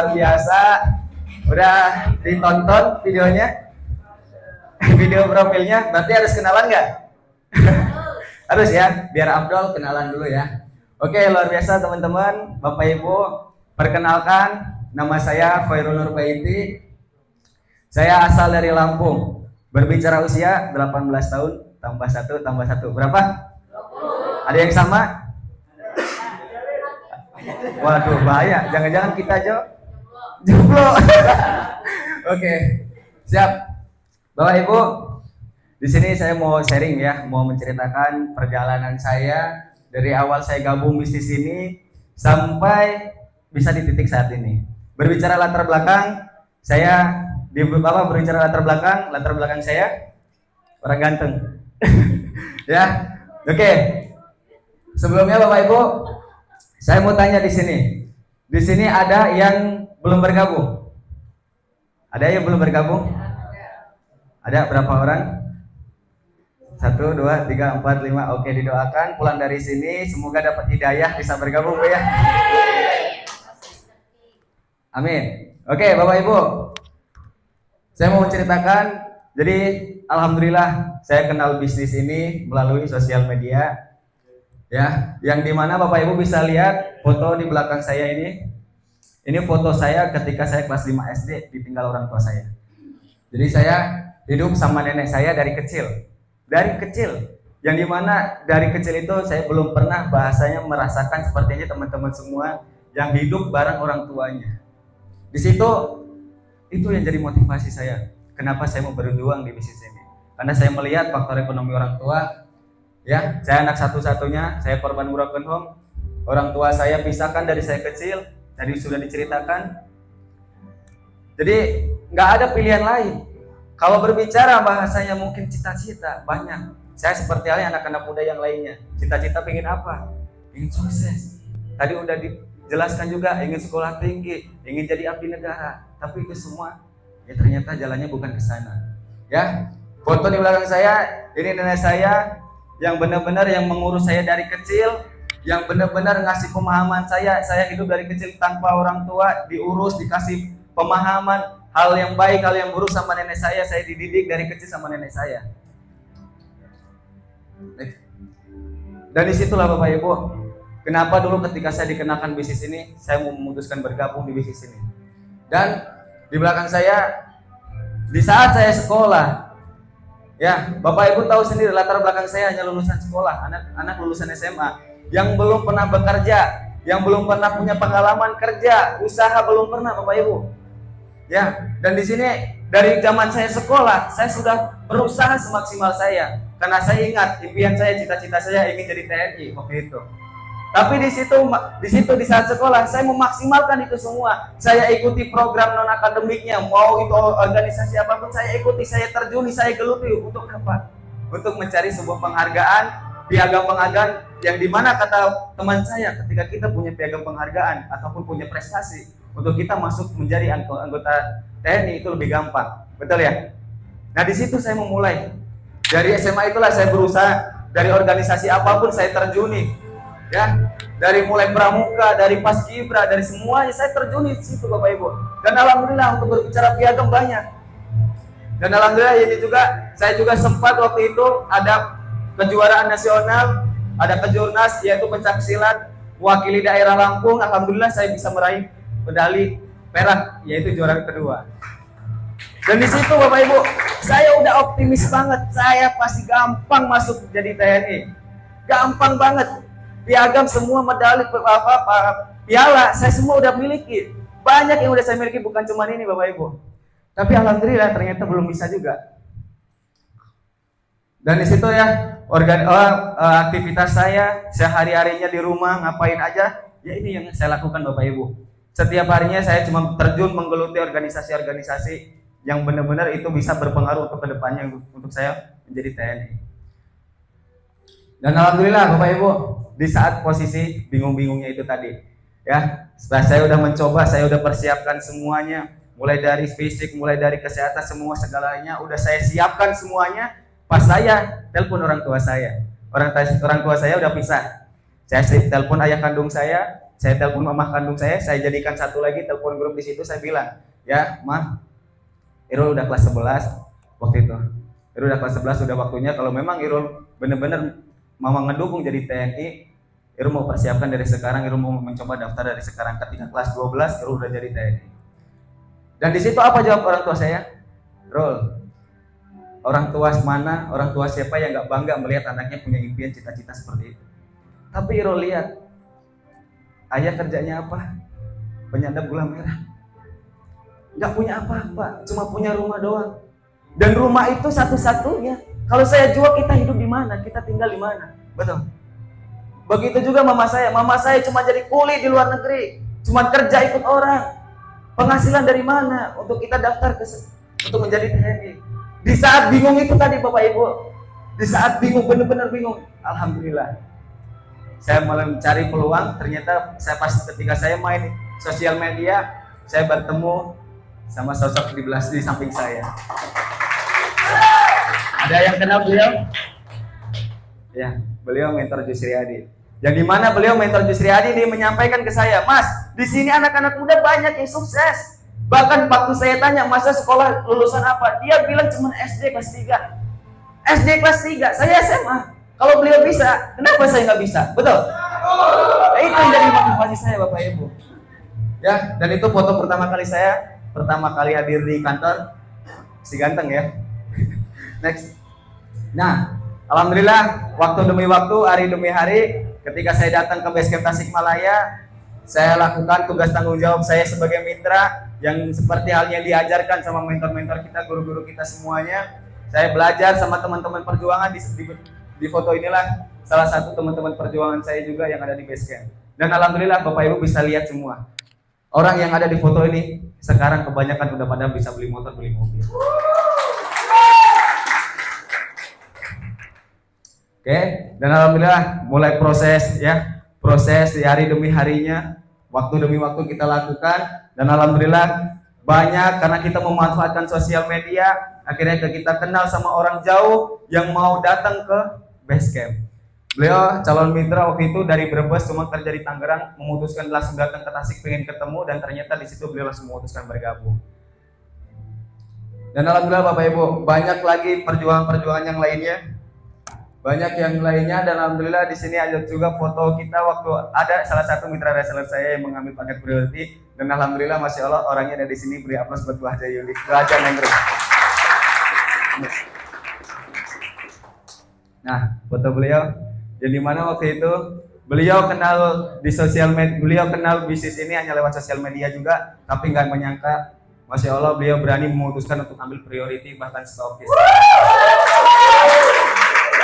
luar biasa. Udah ditonton videonya, video profilnya, berarti harus kenalan nggak? Harus ya, biar Abdul kenalan dulu ya. Oke, luar biasa teman-teman, Bapak Ibu. Perkenalkan, nama saya Khairul Nur Baiti. Saya asal dari Lampung. Berbicara usia 18 tahun, tambah 1. Berapa? 20. Ada yang sama? Waduh, bahaya. Jangan-jangan kita jomblo. Oke, siap. Bapak Ibu, di sini saya mau sharing ya, mau menceritakan perjalanan saya dari awal saya gabung bisnis ini sampai bisa di titik saat ini. Berbicara latar belakang, saya berbicara latar belakang saya orang ganteng. Ya, oke. Sebelumnya Bapak Ibu, saya mau tanya di sini. Di sini ada yang belum bergabung? Ada yang belum bergabung? Ada berapa orang? 1, 2, 3, 4, 5. Oke, didoakan pulang dari sini semoga dapat hidayah bisa bergabung Bu ya. Amin. Oke, Bapak Ibu. Saya mau menceritakan, jadi alhamdulillah saya kenal bisnis ini melalui sosial media. Ya, yang dimana Bapak Ibu bisa lihat foto di belakang saya ini. Ini foto saya ketika saya kelas 5 SD ditinggal orang tua saya. Jadi saya hidup sama nenek saya dari kecil. Dari kecil. Yang dimana dari kecil itu saya belum pernah bahasanya merasakan sepertinya teman-teman semua yang hidup bareng orang tuanya. Di situ itu yang jadi motivasi saya. Kenapa saya mau berjuang di bisnis ini? Karena saya melihat faktor ekonomi orang tua. Ya, saya anak satu-satunya, saya korban broken home. Orang tua saya pisahkan dari saya kecil, tadi sudah diceritakan. Jadi nggak ada pilihan lain. Kalau berbicara bahasanya mungkin cita-cita banyak. Saya seperti halnya anak-anak muda yang lainnya. Cita-cita pengen apa? Ingin sukses. Tadi udah dijelaskan juga, ingin sekolah tinggi, ingin jadi abdi negara. Tapi itu semua ya ternyata jalannya bukan ke sana. Ya, foto di belakang saya, ini nenek saya yang benar-benar yang mengurus saya dari kecil, yang benar-benar ngasih pemahaman saya hidup dari kecil tanpa orang tua, diurus, dikasih pemahaman, hal yang baik, hal yang buruk sama nenek saya dididik dari kecil sama nenek saya. Dan disitulah Bapak Ibu, kenapa dulu ketika saya dikenakan bisnis ini, saya memutuskan bergabung di bisnis ini. Dan di belakang saya, di saat saya sekolah, ya, Bapak Ibu tahu sendiri latar belakang saya hanya lulusan sekolah, anak lulusan SMA yang belum pernah bekerja, yang belum pernah punya pengalaman kerja, usaha belum pernah Bapak Ibu. Ya, dan di sini dari zaman saya sekolah, saya sudah berusaha semaksimal saya karena saya ingat impian saya, cita-cita saya ingin jadi TNI waktu itu. Tapi di situ di saat sekolah saya memaksimalkan itu semua. Saya ikuti program non akademiknya, mau itu organisasi apapun saya ikuti, saya terjuni, saya geluti untuk apa? Untuk mencari sebuah penghargaan, piagam penghargaan yang dimana kata teman saya ketika kita punya piagam penghargaan ataupun punya prestasi untuk kita masuk menjadi anggota TNI itu lebih gampang, betul ya? Nah di situ saya memulai dari SMA itulah saya berusaha dari organisasi apapun saya terjuni. Ya, dari mulai pramuka, dari paskibra, dari semuanya saya terjun di situ Bapak Ibu. Dan alhamdulillah untuk berbicara piagam banyak. Dan alhamdulillah ini juga saya juga sempat waktu itu ada kejuaraan nasional, ada kejurnas yaitu pencaksilat mewakili daerah Lampung. Alhamdulillah saya bisa meraih medali perak yaitu juara kedua. Dan di situ Bapak Ibu, saya udah optimis banget, saya pasti gampang masuk jadi TNI. Gampang banget. Piagam semua medali piala saya semua udah miliki. Banyak yang udah saya miliki, bukan cuma ini Bapak Ibu. Tapi alhamdulillah ternyata belum bisa juga. Dan di situ ya aktivitas saya sehari-harinya di rumah ngapain aja, ya ini yang saya lakukan Bapak Ibu. Setiap harinya saya cuma terjun menggeluti organisasi-organisasi yang benar-benar itu bisa berpengaruh untuk kedepannya untuk saya menjadi TNI. Dan alhamdulillah Bapak Ibu, di saat posisi bingung-bingungnya itu tadi, ya setelah saya udah mencoba, saya udah persiapkan semuanya, mulai dari fisik, mulai dari kesehatan, semua segalanya udah saya siapkan semuanya. Pas saya telepon orang tua saya, orang tua saya udah pisah. Saya telepon ayah kandung saya, saya telepon mama kandung saya jadikan satu lagi telepon grup di situ, saya bilang, ya mah, Irul udah kelas 11 waktu itu. Irul udah kelas 11, sudah waktunya kalau memang Irul bener-bener mama ngedukung jadi TNI, Irul mau persiapkan dari sekarang, Irul mau mencoba daftar dari sekarang. Ketika kelas 12 Irul udah jadi TNI. Dan di situ apa jawab orang tua saya? Rul, orang tua mana, orang tua siapa yang nggak bangga melihat anaknya punya impian cita-cita seperti itu? Tapi Irul lihat, ayah kerjanya apa? Penyandang gula merah. Nggak punya apa-apa, cuma punya rumah doang. Dan rumah itu satu-satunya. Kalau saya jual, kita hidup di mana? Kita tinggal di mana? Betul. Begitu juga mama saya. Mama saya cuma jadi kuli di luar negeri, cuma kerja ikut orang. Penghasilan dari mana untuk kita daftar untuk menjadi TNI? Di saat bingung itu tadi Bapak Ibu, di saat bingung, benar-benar bingung, alhamdulillah saya malah mencari peluang. Ternyata saya pas ketika saya main sosial media, saya bertemu sama sosok di samping saya. Ada yang kenal beliau? Ya, beliau mentor Jusri Hadi. Yang dimana beliau mentor Jusri Hadi, dia menyampaikan ke saya, Mas, di sini anak-anak muda banyak yang sukses. Bahkan waktu saya tanya, masa sekolah lulusan apa? Dia bilang cuma SD kelas 3. SD kelas 3, saya SMA. Kalau beliau bisa, kenapa saya nggak bisa? Betul? Nah, itu yang jadi motivasi saya Bapak Ibu. Ya, dan itu foto pertama kali saya, pertama kali hadir di kantor. Si ganteng ya. Next. Nah, alhamdulillah, waktu demi waktu, hari demi hari, ketika saya datang ke Basecamp Tasikmalaya, saya lakukan tugas tanggung jawab saya sebagai mitra yang seperti halnya diajarkan sama mentor-mentor kita, guru-guru kita semuanya. Saya belajar sama teman-teman perjuangan di foto inilah salah satu teman-teman perjuangan saya juga yang ada di Basecamp. Dan alhamdulillah Bapak Ibu bisa lihat semua. Orang yang ada di foto ini sekarang kebanyakan udah pada bisa beli motor, beli mobil. Oke, dan alhamdulillah mulai proses di hari demi harinya, waktu demi waktu kita lakukan, dan alhamdulillah banyak karena kita memanfaatkan sosial media, akhirnya kita kenal sama orang jauh yang mau datang ke Basecamp. Beliau calon mitra waktu itu dari Brebes, cuma kerja di Tangerang, memutuskan langsung datang ke Tasik, pengen ketemu, dan ternyata di situ beliau langsung memutuskan bergabung. Dan alhamdulillah Bapak Ibu, banyak lagi perjuangan-perjuangan yang lainnya. Banyak yang lainnya, dan alhamdulillah di sini ada juga foto kita waktu ada salah satu mitra reseller saya yang mengambil paket priority, dan alhamdulillah masya Allah orangnya ada di sini. Beri aplaus buat Bu Haja Yuli, Bu Haja Nenggro. Nah, foto beliau. Jadi mana waktu itu beliau kenal di sosial media, beliau kenal bisnis ini hanya lewat sosial media juga, tapi nggak menyangka, masya Allah beliau berani memutuskan untuk ambil priority bahkan stokis.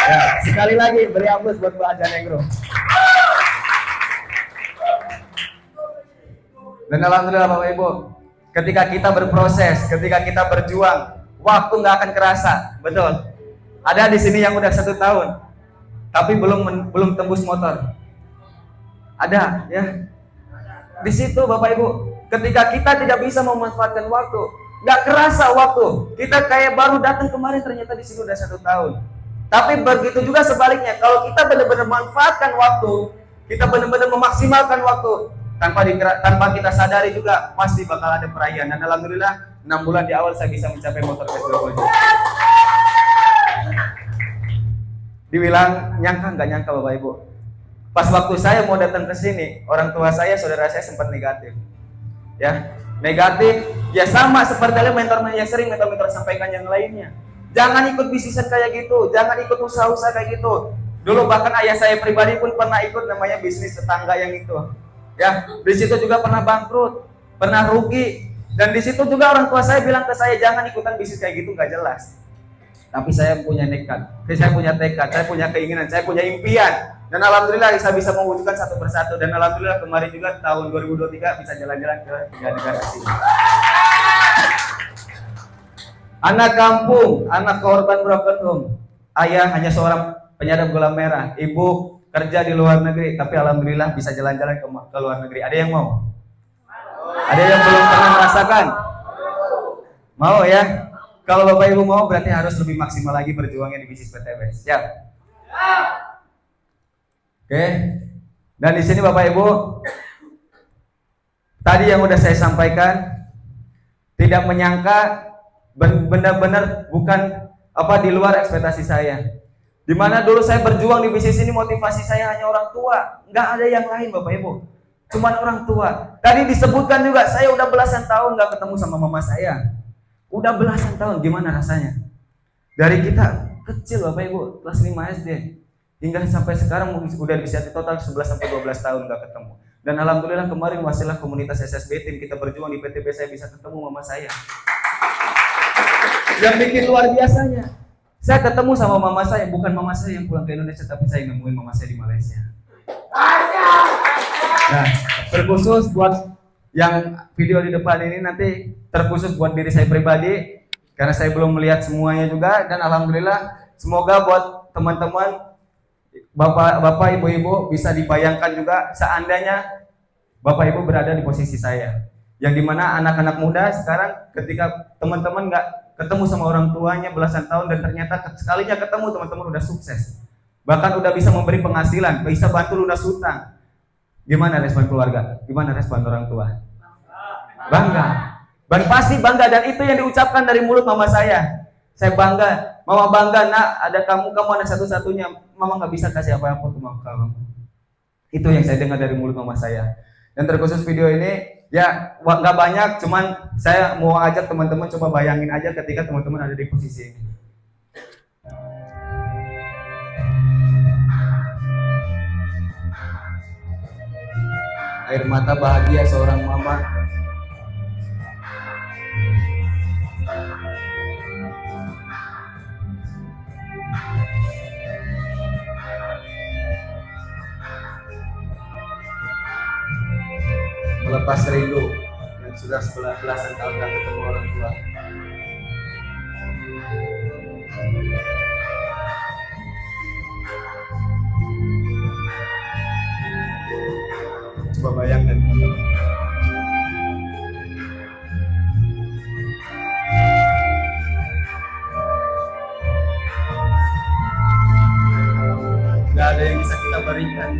Ya, sekali lagi beri aplaus buat Bu Haja Nenggro. Dan alhamdulillah Bapak Ibu, ketika kita berproses, ketika kita berjuang, waktu nggak akan kerasa, betul. Ada di sini yang udah 1 tahun, tapi belum tembus motor. Ada, ya. Di situ Bapak Ibu, ketika kita tidak bisa memanfaatkan waktu, nggak kerasa waktu. Kita kayak baru datang kemarin, ternyata di sini udah 1 tahun. Tapi begitu juga sebaliknya, kalau kita benar-benar manfaatkan waktu, kita benar-benar memaksimalkan waktu, tanpa kita sadari juga pasti bakal ada perayaan. Dan alhamdulillah 6 bulan di awal saya bisa mencapai motor S20. Dibilang nyangka, nggak nyangka Bapak Ibu. Pas waktu saya mau datang ke sini, orang tua saya, saudara saya sempat negatif. Ya, negatif, ya sama seperti mentor yang sering mentor sampaikan yang lainnya. Jangan ikut bisnisan kayak gitu, jangan ikut usaha-usaha kayak gitu. Dulu bahkan ayah saya pribadi pun pernah ikut namanya bisnis tetangga yang itu. Ya, di situ juga pernah bangkrut, pernah rugi. Dan di situ juga orang tua saya bilang ke saya, jangan ikutan bisnis kayak gitu, nggak jelas. Tapi saya punya nekat, saya punya tekad, saya punya keinginan, saya punya impian. Dan alhamdulillah saya bisa mewujudkan satu persatu. Dan alhamdulillah kemarin juga tahun 2023 bisa jalan-jalan ke negara sini. Anak kampung, anak korban broken home. Ayah hanya seorang penyandang gula merah. Ibu kerja di luar negeri, tapi alhamdulillah bisa jalan-jalan ke luar negeri. Ada yang mau? Ada yang belum pernah merasakan? Mau ya? Kalau Bapak Ibu mau, berarti harus lebih maksimal lagi berjuangnya di bisnis PTB. Siap? Oke. Dan di sini Bapak Ibu, tadi yang udah saya sampaikan, tidak menyangka benar-benar bukan di luar ekspektasi saya. Dimana dulu saya berjuang di bisnis ini, motivasi saya hanya orang tua, nggak ada yang lain Bapak Ibu, cuman orang tua. Tadi disebutkan juga saya udah belasan tahun nggak ketemu sama mama saya, udah belasan tahun. Gimana rasanya? Dari kita kecil Bapak Ibu, kelas 5 SD hingga sampai sekarang udah bisa total 11 sampai 12 tahun nggak ketemu. Dan alhamdulillah kemarin wasilah komunitas SSB tim kita berjuang di PTB saya bisa ketemu mama saya. Yang bikin luar biasanya, saya ketemu sama mama saya, bukan mama saya yang pulang ke Indonesia, tapi saya nemuin mama saya di Malaysia. Nah, terkhusus buat yang video di depan ini nanti terkhusus buat diri saya pribadi, karena saya belum melihat semuanya juga. Dan alhamdulillah semoga buat teman-teman Bapak Ibu bisa dibayangkan juga seandainya Bapak Ibu berada di posisi saya, yang dimana anak-anak muda sekarang ketika teman-teman nggak ketemu sama orang tuanya belasan tahun dan ternyata sekalinya ketemu teman-teman udah sukses, bahkan udah bisa memberi penghasilan, bisa bantu lunas hutang. Gimana respon keluarga? Gimana respon orang tua? Bangga, dan pasti bangga, dan itu yang diucapkan dari mulut mama saya. Saya bangga, mama bangga nak ada kamu anak satu-satunya, mama nggak bisa kasih apa-apa ke kamu. Itu yang saya dengar dari mulut mama saya. Dan terkhusus video ini ya nggak banyak, cuman saya mau ajak teman-teman coba bayangin aja ketika teman-teman ada di posisi ini. Air mata bahagia seorang mama. Melepas rindu yang sudah belasan tahun tak ketemu orang tua. Coba bayangkan teman-teman. Gak ada yang bisa kita berikan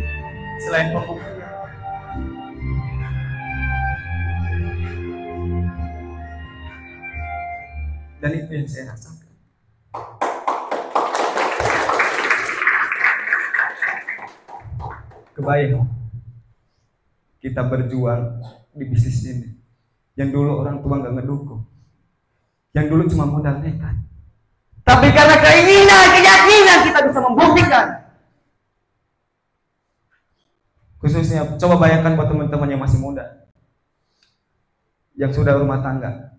selain pembuktian. Dan itu yang saya rasakan. Kebayang kita berjuang di bisnis ini, yang dulu orang tua nggak ngedukung, yang dulu cuma modal nekat, tapi karena keinginan, keyakinan kita bisa membuktikan. Khususnya coba bayangkan buat teman-teman yang masih muda, yang sudah rumah tangga,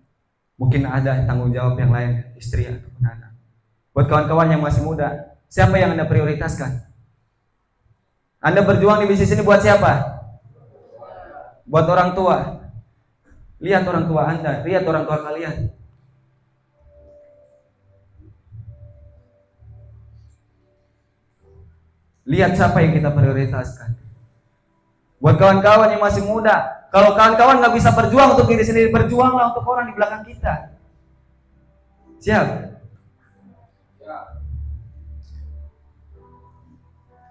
mungkin ada tanggung jawab yang lain, istri ataupun anak. Buat kawan-kawan yang masih muda, siapa yang Anda prioritaskan? Anda berjuang di bisnis ini buat siapa? Buat orang tua. Lihat orang tua Anda, lihat orang tua kalian. Lihat siapa yang kita prioritaskan. Buat kawan-kawan yang masih muda, kalau kawan-kawan nggak bisa berjuang untuk diri sendiri, berjuanglah untuk orang di belakang kita. Siap?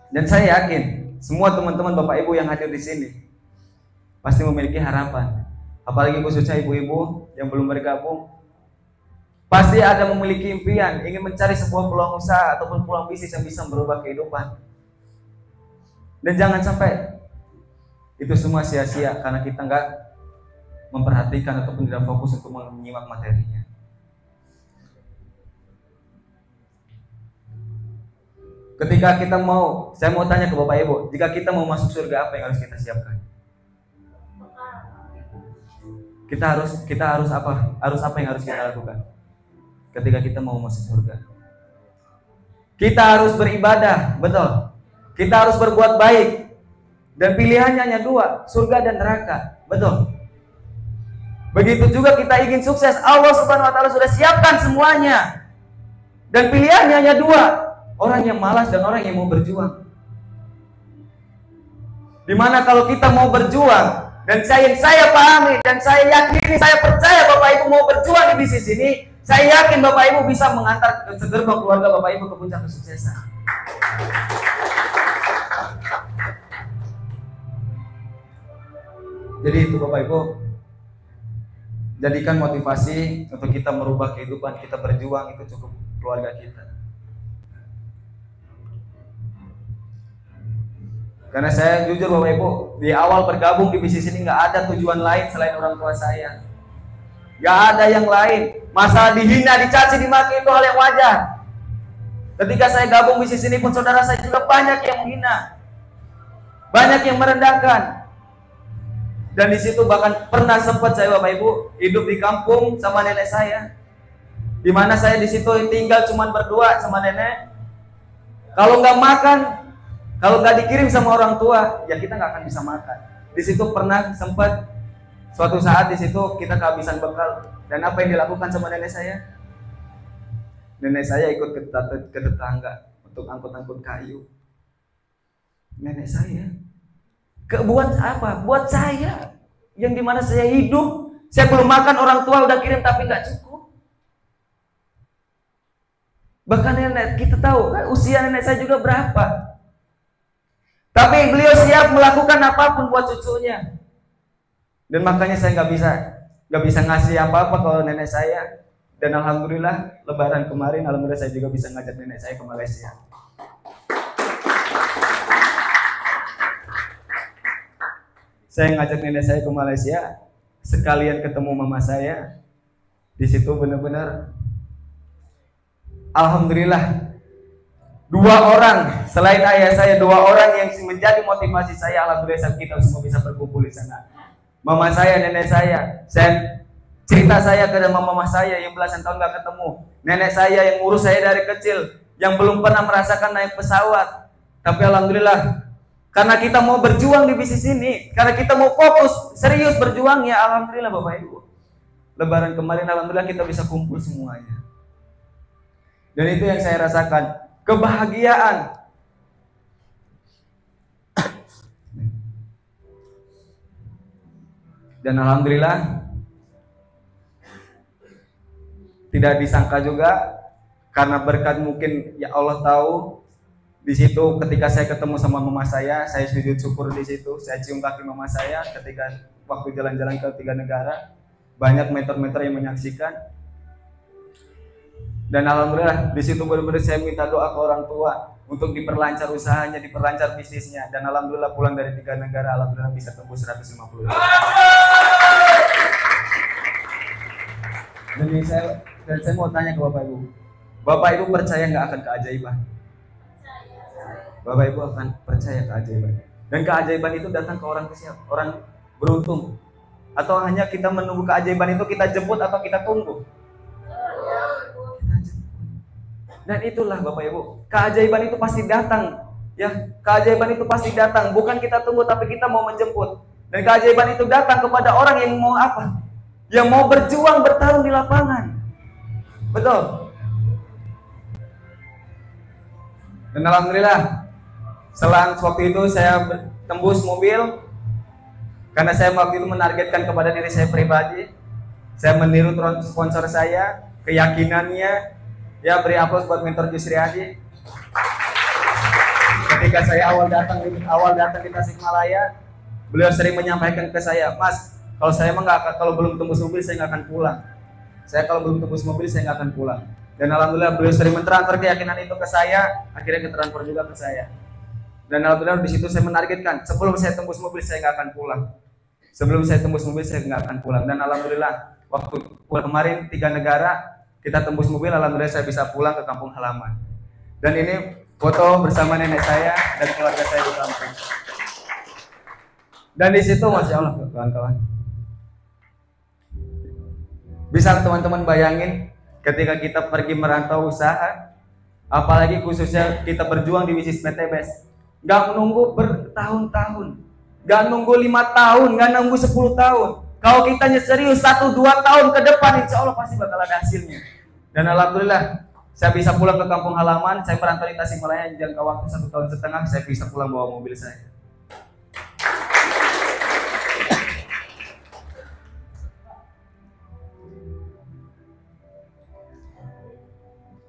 Dan saya yakin semua teman-teman Bapak Ibu yang hadir di sini pasti memiliki harapan. Apalagi khususnya ibu-ibu yang belum bergabung, pasti ada memiliki impian, ingin mencari sebuah peluang usaha ataupun peluang bisnis yang bisa merubah kehidupan. Dan jangan sampai itu semua sia-sia karena kita nggak memperhatikan ataupun tidak fokus untuk menyimak materinya. Ketika kita saya mau tanya ke Bapak Ibu, jika kita mau masuk surga, apa yang harus kita siapkan? Kita harus apa? Harus apa yang harus kita lakukan ketika kita mau masuk surga? Kita harus beribadah, betul. Kita harus berbuat baik. Dan pilihannya hanya dua, surga dan neraka, betul. Begitu juga kita ingin sukses, Allah Subhanahu wa taala sudah siapkan semuanya. Dan pilihannya hanya dua, orang yang malas dan orang yang mau berjuang. Dimana kalau kita mau berjuang, dan saya pahami dan saya yakini, saya percaya Bapak Ibu mau berjuang di bisnis ini, saya yakin Bapak Ibu bisa mengantar segerbang keluarga Bapak Ibu ke puncak kesuksesan. Jadi itu Bapak Ibu, jadikan motivasi untuk kita merubah kehidupan kita, berjuang itu cukup keluarga kita. Karena saya jujur Bapak Ibu, di awal bergabung di bisnis ini nggak ada tujuan lain selain orang tua saya. Nggak ada yang lain. Masa dihina, dicaci, dimaki itu hal yang wajar. Ketika saya gabung bisnis ini pun saudara saya juga banyak yang menghina, banyak yang merendahkan. Dan di situ bahkan pernah sempat saya Bapak Ibu hidup di kampung sama nenek saya, di mana saya di situ tinggal cuma berdua sama nenek. Kalau nggak makan, kalau nggak dikirim sama orang tua, ya kita nggak akan bisa makan. Di situ pernah sempat suatu saat di situ kita kehabisan bekal, dan apa yang dilakukan sama nenek saya? Nenek saya ikut ke tetangga untuk angkut-angkut kayu. Nenek saya buat apa? Buat saya, yang dimana saya hidup, saya belum makan, orang tua udah kirim tapi nggak cukup. Bahkan nenek kita tahu kan usia nenek saya juga berapa, tapi beliau siap melakukan apapun buat cucunya. Dan makanya saya nggak bisa ngasih apa-apa kalau nenek saya. Dan alhamdulillah Lebaran kemarin, alhamdulillah saya juga bisa ngajak nenek saya ke Malaysia. Saya ngajak nenek saya ke Malaysia, sekalian ketemu mama saya. Di situ benar-benar, alhamdulillah, 2 orang selain ayah saya, 2 orang yang menjadi motivasi saya. Alhamdulillah kita semua bisa berkumpul di sana. Mama saya, nenek saya cerita saya ke mama saya yang belasan tahun gak ketemu. Nenek saya yang ngurus saya dari kecil, yang belum pernah merasakan naik pesawat. Tapi alhamdulillah, karena kita mau berjuang di bisnis ini, karena kita mau fokus, serius berjuang, ya alhamdulillah Bapak Ibu. Lebaran kemarin alhamdulillah kita bisa kumpul semuanya. Dan itu yang saya rasakan, kebahagiaan. Dan alhamdulillah tidak disangka juga, karena berkat mungkin ya Allah tahu. Di situ ketika saya ketemu sama mama saya sujud syukur di situ, saya cium kaki mama saya ketika waktu jalan-jalan ke 3 negara, banyak mentor-mentor yang menyaksikan. Dan alhamdulillah di situ benar-benar saya minta doa ke orang tua untuk diperlancar usahanya, diperlancar bisnisnya. Dan alhamdulillah pulang dari 3 negara, alhamdulillah bisa tembus 150 juta. Dan saya mau tanya ke Bapak Ibu, Bapak Ibu percaya nggak akan keajaiban? Bapak Ibu akan percaya keajaiban. Dan keajaiban itu datang ke orang siapa? Orang beruntung. Atau hanya kita menunggu keajaiban itu, kita jemput atau kita tunggu? Kita jemput. Dan itulah Bapak Ibu, keajaiban itu pasti datang. Ya, keajaiban itu pasti datang. Bukan kita tunggu, tapi kita mau menjemput. Dan keajaiban itu datang kepada orang yang mau apa? Yang mau berjuang, bertarung di lapangan. Betul. Dan alhamdulillah, selang waktu itu saya tembus mobil, karena saya waktu itu menargetkan kepada diri saya pribadi. Saya meniru sponsor saya, keyakinannya. Ya, beri aplaus buat mentor Yusriadi. Ketika saya awal datang di Tasikmalaya, beliau sering menyampaikan ke saya, Mas, kalau belum tembus mobil saya nggak akan pulang. Kalau belum tembus mobil saya nggak akan pulang. Dan alhamdulillah beliau sering mentransfer keyakinan itu ke saya, akhirnya ketransfer juga ke saya. Dan alhamdulillah di situ saya menargetkan, sebelum saya tembus mobil saya nggak akan pulang. Sebelum saya tembus mobil saya nggak akan pulang. Dan alhamdulillah waktu kemarin 3 negara kita tembus mobil, alhamdulillah saya bisa pulang ke kampung halaman. Dan ini foto bersama nenek saya dan keluarga saya di kampung. Dan di situ masya Allah kawan-kawan, bisa teman-teman bayangin ketika kita pergi merantau usaha, apalagi khususnya kita berjuang di bisnis PTBS. Gak menunggu bertahun-tahun, gak nunggu 5 tahun, gak nunggu 10 tahun. Kalau kitanya serius 1-2 tahun ke depan, insya Allah pasti bakal ada hasilnya. Dan alhamdulillah saya bisa pulang ke kampung halaman. Saya merantau di Tasikmalaya jangka waktu 1,5 tahun, saya bisa pulang bawa mobil saya.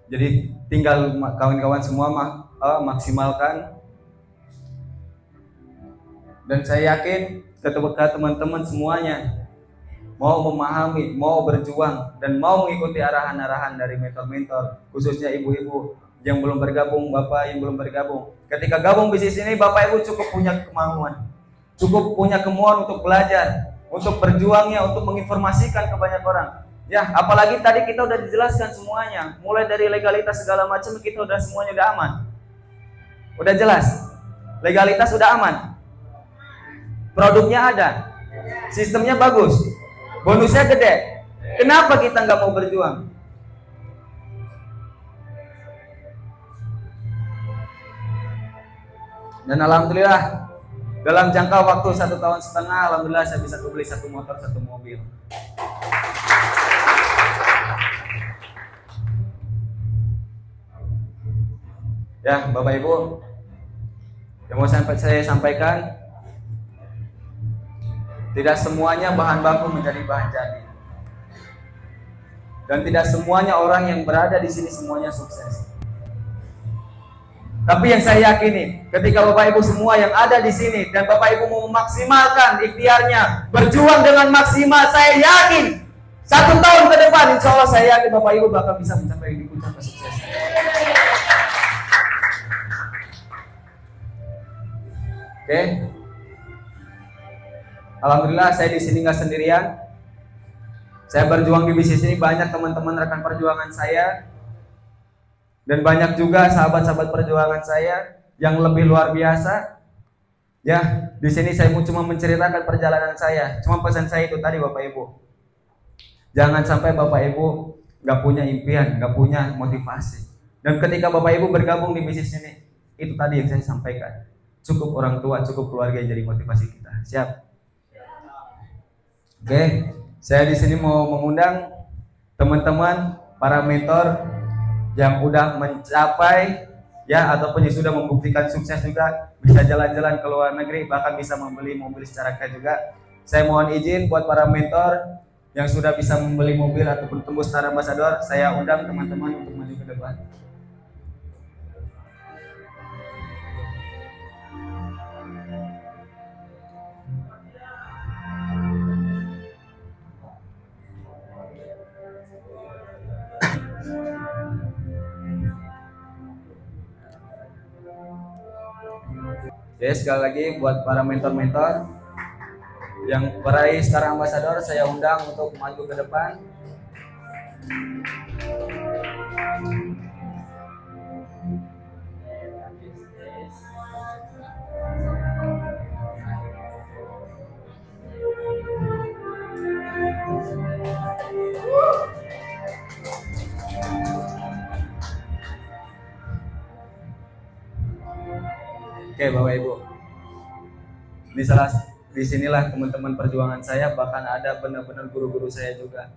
Jadi tinggal kawan-kawan semua maksimalkan. Dan saya yakin ketika teman-teman semuanya mau memahami, mau berjuang, dan mau mengikuti arahan-arahan dari mentor-mentor, khususnya ibu-ibu yang belum bergabung, bapak yang belum bergabung. Ketika gabung bisnis ini, bapak ibu cukup punya kemauan, cukup punya kemauan untuk belajar, untuk berjuangnya, untuk menginformasikan ke banyak orang. Ya, apalagi tadi kita udah dijelaskan semuanya, mulai dari legalitas segala macam kita udah semuanya udah aman, udah jelas, legalitas udah aman, produknya ada, sistemnya bagus, bonusnya gede. Kenapa kita nggak mau berjuang? Dan alhamdulillah dalam jangka waktu 1,5 tahun, alhamdulillah saya bisa beli 1 motor, 1 mobil. Ya, Bapak Ibu, yang mau saya sampaikan, tidak semuanya bahan baku menjadi bahan jadi, dan tidak semuanya orang yang berada di sini semuanya sukses. Tapi yang saya yakini, ketika Bapak Ibu semua yang ada di sini dan Bapak Ibu mau memaksimalkan ikhtiarnya, berjuang dengan maksimal, saya yakin 1 tahun ke depan, insya Allah saya yakin Bapak Ibu bakal bisa mencapai di puncak kesuksesan. Oke, alhamdulillah saya di sini nggak sendirian. Saya berjuang di bisnis ini banyak teman-teman rekan perjuangan saya, dan banyak juga sahabat-sahabat perjuangan saya yang lebih luar biasa. Ya, di sini saya mau cuma menceritakan perjalanan saya. Cuma pesan saya itu tadi Bapak Ibu, jangan sampai Bapak Ibu nggak punya impian, nggak punya motivasi. Dan ketika Bapak Ibu bergabung di bisnis ini, itu tadi yang saya sampaikan. Cukup orang tua, cukup keluarga yang jadi motivasi kita. Siap? Oke, saya di sini mau mengundang teman-teman para mentor yang udah mencapai ya ataupun yang sudah membuktikan sukses juga, bisa jalan-jalan ke luar negeri, bahkan bisa membeli mobil secara cash juga. Saya mohon izin buat para mentor yang sudah bisa membeli mobil ataupun tembus Star Ambassador, saya undang teman-teman untuk maju ke depan. Oke, sekali lagi buat para mentor-mentor yang peraih Star Ambassador, saya undang untuk maju ke depan. Oke, Bapak Ibu, di sinilah teman-teman perjuangan saya, bahkan ada benar-benar guru-guru saya juga.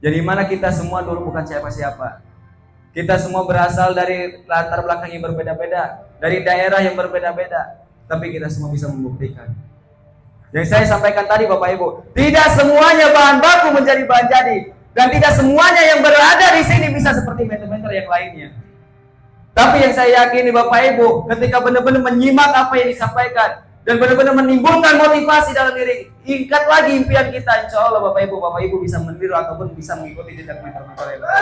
Jadi mana kita semua dulu bukan siapa-siapa. Kita semua berasal dari latar belakang yang berbeda-beda, dari daerah yang berbeda-beda, tapi kita semua bisa membuktikan. Yang saya sampaikan tadi Bapak Ibu, tidak semuanya bahan baku menjadi bahan jadi, dan tidak semuanya yang berada di sini bisa seperti mentor-mentor yang lainnya. Tapi yang saya yakini Bapak Ibu, ketika benar-benar menyimak apa yang disampaikan dan benar-benar menimbulkan motivasi dalam diri, ingat lagi impian kita, insya Allah Bapak Ibu bisa meniru ataupun bisa mengikuti jejak mentor-mentor yang lain.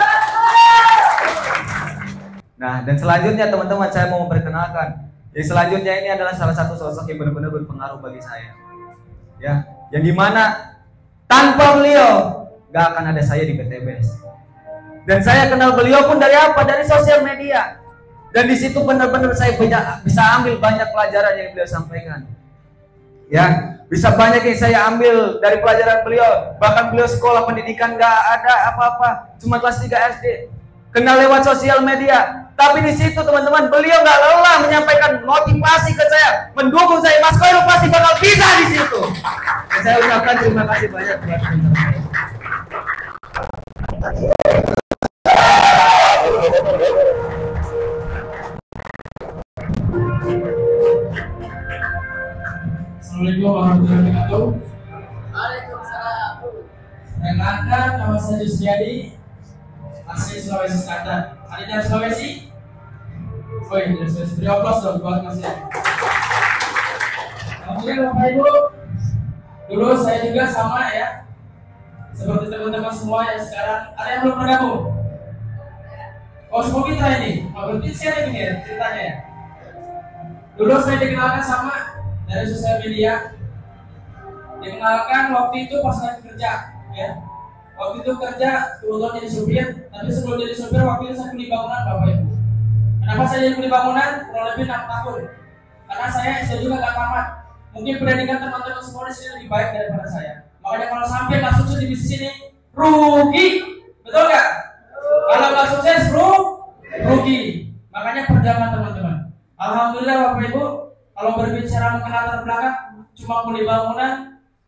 Nah, dan selanjutnya teman-teman, saya mau memperkenalkan. Yang selanjutnya ini adalah salah satu sosok yang benar-benar berpengaruh bagi saya. Ya, yang dimana tanpa beliau gak akan ada saya di PTBS. Dan saya kenal beliau pun dari apa? Dari sosial media. Dan di situ benar-benar saya bisa ambil banyak pelajaran yang beliau sampaikan. Ya, bisa banyak yang saya ambil dari pelajaran beliau. Bahkan beliau sekolah pendidikan nggak ada apa-apa, cuma kelas 3 SD. Kenal lewat sosial media. Tapi di situ teman-teman, beliau nggak lelah menyampaikan motivasi ke saya, mendukung saya. Mas Koirul pasti bakal bisa di situ. Dan saya ucapkan terima kasih banyak buat teman-teman. Assalamualaikum warahmatullahi wabarakatuh. Waalaikumsalam. Perkenalkan, nama saya Yusriadi, asli Sulawesi Selatan. Ada dari Sulawesi? Oh iya, dari Sulawesi. Beri aplaus dong buat Mas Yadi. Alhamdulillah Bapak Ibu, Dulu saya juga sama ya, seperti teman-teman semua yang sekarang. Ada yang belum bergabung? Oh, semua kita ini. Oh, berarti saya ini ya ceritanya ya. Dulu saya dikenalkan sama dari sosial media. Dikenalkan waktu itu pas saya kerja, ya. Waktu itu kerja kebetulan jadi supir, tapi sebelum jadi supir waktu itu saya kuli bangunan Bapak Ibu. Kenapa saya jadi kuli bangunan? Kurang lebih 6 tahun. Karena saya juga nggak tamat. Mungkin pendidikan teman-teman semua di sini lebih baik daripada saya. Makanya kalau sampai nggak sukses di bisnis ini, rugi, betul nggak? Kalau nggak sukses, rugi. Makanya perjuangan teman-teman. Alhamdulillah Bapak Ibu, kalau berbicara mengenai latar belakang, cuma kuli bangunan,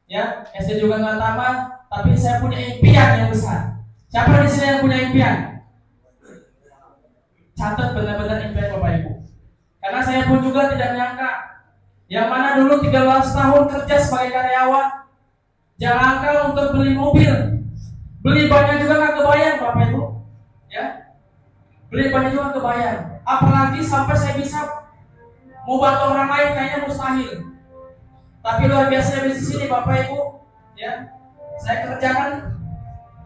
ya, SD juga nggak tamat, tapi saya punya impian yang besar. Siapa di sini yang punya impian? Catat benar-benar impian Bapak Ibu. Karena saya pun juga tidak menyangka, yang mana dulu 13 tahun kerja sebagai karyawan, jangankan untuk beli mobil, beli banyak juga nggak kebayang Bapak Ibu, ya, beli banyak juga kebayang. Apalagi sampai saya bisa mau bantu orang lain kayaknya mustahil. Tapi luar biasa di sini Bapak Ibu, ya, saya kerjakan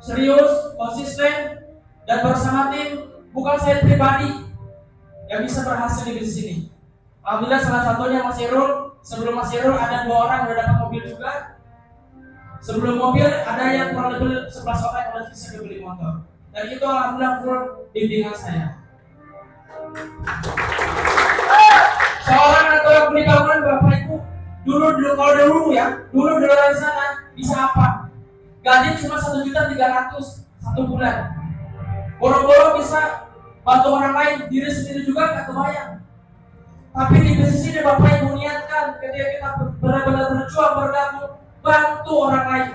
serius, konsisten, dan bersama tim. Bukan saya pribadi yang bisa berhasil di bisnis ini. Alhamdulillah salah satunya Mas Irul. Sebelum Mas Irul ada 2 orang yang udah dapat mobil juga. Sebelum mobil ada yang kurang lebih 11 orang yang udah bisa beli motor. Dan itu alhamdulillah full bimbingan saya. Seorang atau beli bangunan Bapak Ibu, dulu di luar sana bisa apa? Gaji cuma 1.300.000 satu bulan. Boro-boro bisa bantu orang lain, diri sendiri juga nggak kebayang. Tapi di bisnis ini Bapak Ibu niatkan ketika kita benar-benar berjuang bergabung, bantu orang lain.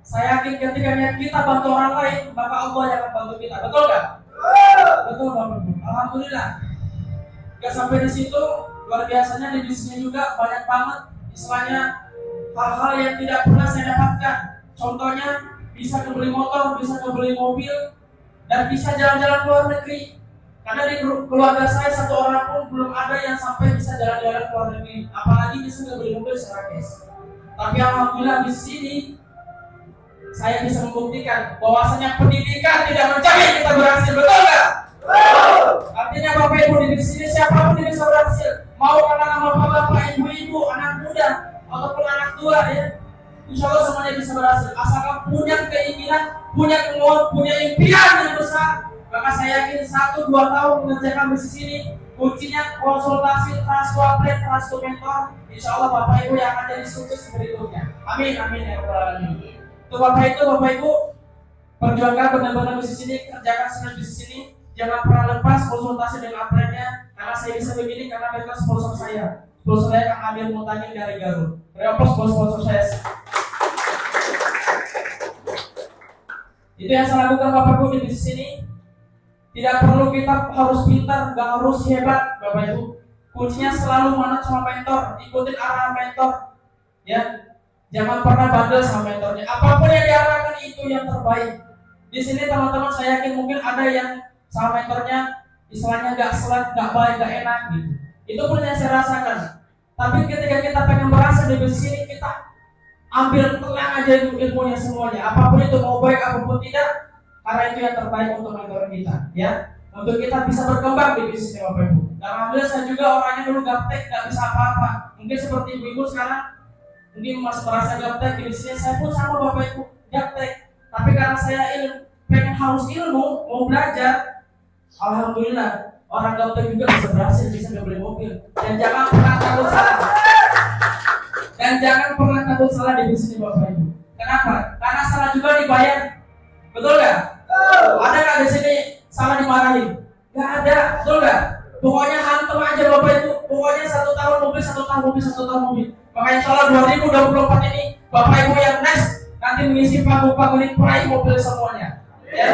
Saya yakin ketika niat kita bantu orang lain, maka Allah yang akan bantu kita. Betul nggak? Betul Bapak Ibu. Alhamdulillah. Gak sampai di situ, luar biasanya di bisnisnya juga banyak banget istilahnya hal-hal yang tidak pernah saya dapatkan. Contohnya bisa kebeli motor, bisa kebeli mobil, dan bisa jalan-jalan ke luar negeri. Karena di keluarga saya satu orang pun belum ada yang sampai bisa jalan-jalan ke luar negeri, apalagi bisa beli mobil secara cash. Tapi alhamdulillah di sini saya bisa membuktikan bahwasanya pendidikan tidak menjamin kita berhasil, betul nggak? Artinya Bapak Ibu di sini siapapun yang bisa berhasil, mau karena bapak-bapak, ibu-ibu, anak muda ataupun anak tua, ya, insya Allah semuanya bisa berhasil. Asalkan punya keinginan, punya kemauan, punya impian yang besar, maka saya yakin 1-2 tahun mengerjakan bisnis ini, kuncinya konsultasi, transfer, transfer mentor, insya Allah Bapak Ibu yang akan jadi sukses berikutnya. Amin, amin ya rabbal alamin. Untuk Bapak Ibu, perjuangkan benar-benar bisnis ini, kerjakan senang bisnis ini, jangan pernah lepas konsultasi dengan aprennya, karena saya bisa begini karena mereka sponsor saya. Sponsor saya Kang Amir Mutangin dari Garut. Berapa sponsor saya? Itu yang saya lakukan Bapak Ibu di bisnis ini. Tidak perlu kita harus pintar, gak harus hebat Bapak Ibu. Kuncinya selalu manut sama mentor, ikutin arah mentor, ya. Jangan pernah bandel sama mentornya. Apapun yang diarahkan itu yang terbaik. Di sini teman-teman saya yakin mungkin ada yang sama mentornya istilahnya gak selat, gak baik, gak enak gitu. Itu pun yang saya rasakan. Tapi ketika kita pengen berhasil di bisnis ini, kita ambil tenang aja ilmunya semuanya. Apapun itu mau baik apapun tidak, karena itu yang terbaik untuk mentor kita, ya. Untuk kita bisa berkembang di bisnis ini Bapak Ibu. Dan alhamdulillah saya juga orangnya dulu gaptek, gak bisa apa-apa. Mungkin seperti ibu-ibu sekarang mungkin masih merasa gaptek di bisnis. Saya pun sama Bapak Ibu, gaptek. Tapi karena saya pengen haus ilmu, mau belajar, alhamdulillah orang gaptek juga bisa berhasil, bisa beli mobil. Dan jangan pernah takut salah. Dan jangan pernah takut salah di bisnis Bapak Ibu. Kenapa? Karena salah juga dibayar. Betul nggak? Ada nggak di sini salah dimarahin? Nggak ada, betul nggak? Pokoknya hantem aja Bapak Ibu. Pokoknya 1 tahun mobil, 1 tahun mobil, 1 tahun mobil. Makanya insya Allah 2024 ini Bapak Ibu yang next nanti mengisi panggung-panggung ini peraih mobil semuanya. Ya.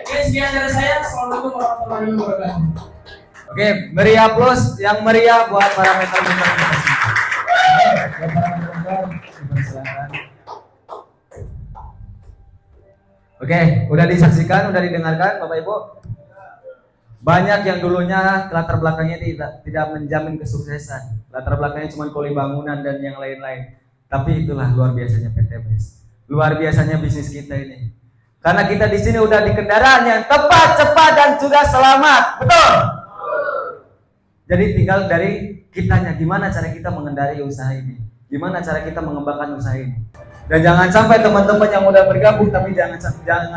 Oke, sekian dari saya. Assalamualaikum warahmatullahi wabarakatuh. Oke, meriah plus yang meriah buat para mentor-mentor kita. Oke, udah disaksikan, udah didengarkan Bapak Ibu. Banyak yang dulunya latar belakangnya tidak menjamin kesuksesan. Latar belakangnya cuma kuli bangunan dan yang lain-lain. Tapi itulah luar biasanya PTBS. Luar biasanya bisnis kita ini. Karena kita di sini udah di kendaraan yang tepat, cepat, dan juga selamat. Betul? Jadi tinggal dari kitanya, gimana cara kita mengendarai usaha ini. Gimana cara kita mengembangkan usaha ini. Dan jangan sampai teman-teman yang udah bergabung, tapi jangan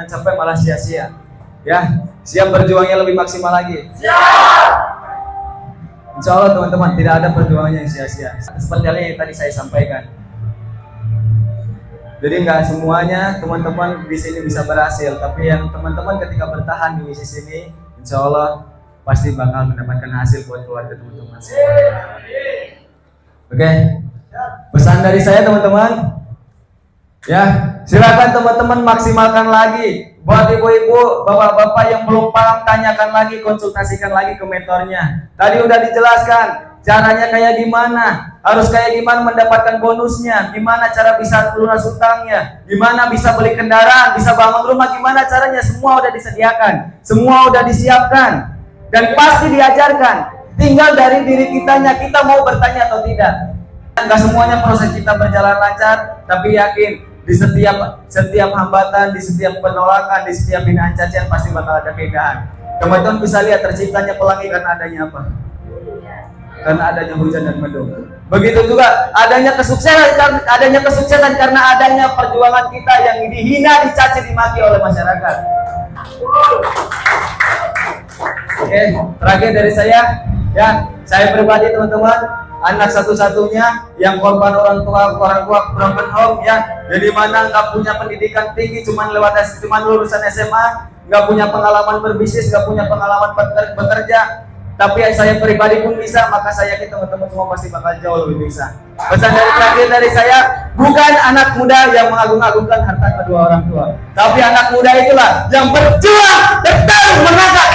sampai malah sia-sia. Ya, siap berjuangnya lebih maksimal lagi. Siap! Insya Allah teman-teman, tidak ada perjuangan yang sia-sia. Seperti halnya yang tadi saya sampaikan. Jadi nggak semuanya teman-teman di sini bisa berhasil, tapi yang teman-teman ketika bertahan di bisnis ini, insya Allah pasti bakal mendapatkan hasil buat keluarga teman-teman. Oke, pesan dari saya teman-teman, ya silakan teman-teman maksimalkan lagi. Buat ibu-ibu, bapak-bapak yang belum paham, tanyakan lagi, konsultasikan lagi ke mentornya. Tadi udah dijelaskan caranya kayak gimana, harus kayak gimana mendapatkan bonusnya, gimana cara bisa lunas utangnya, gimana bisa beli kendaraan, bisa bangun rumah, gimana caranya, semua udah disediakan, semua udah disiapkan, dan pasti diajarkan. Tinggal dari diri kitanya, kita mau bertanya atau tidak. Enggak semuanya proses kita berjalan lancar, tapi yakin di setiap hambatan, di setiap penolakan, di setiap hinaan cacian pasti bakal ada keindahan. Teman-teman bisa lihat terciptanya pelangi karena adanya apa? Karena adanya hujan dan mendung. Begitu juga adanya kesuksesan karena adanya perjuangan kita yang dihina, dicaci, dimaki oleh masyarakat. Oke, terakhir dari saya, ya saya pribadi teman-teman, anak satu-satunya yang korban orang tua broken home, ya. Jadi mana nggak punya pendidikan tinggi, cuman lulusan SMA, nggak punya pengalaman berbisnis, nggak punya pengalaman bekerja, tapi saya pribadi pun bisa, maka saya yakin teman-teman semua pasti bakal jauh lebih bisa. Pesan terakhir dari saya, bukan anak muda yang mengagung-agungkan harta kedua orang tua, tapi anak muda itulah yang berjuang dan menangkap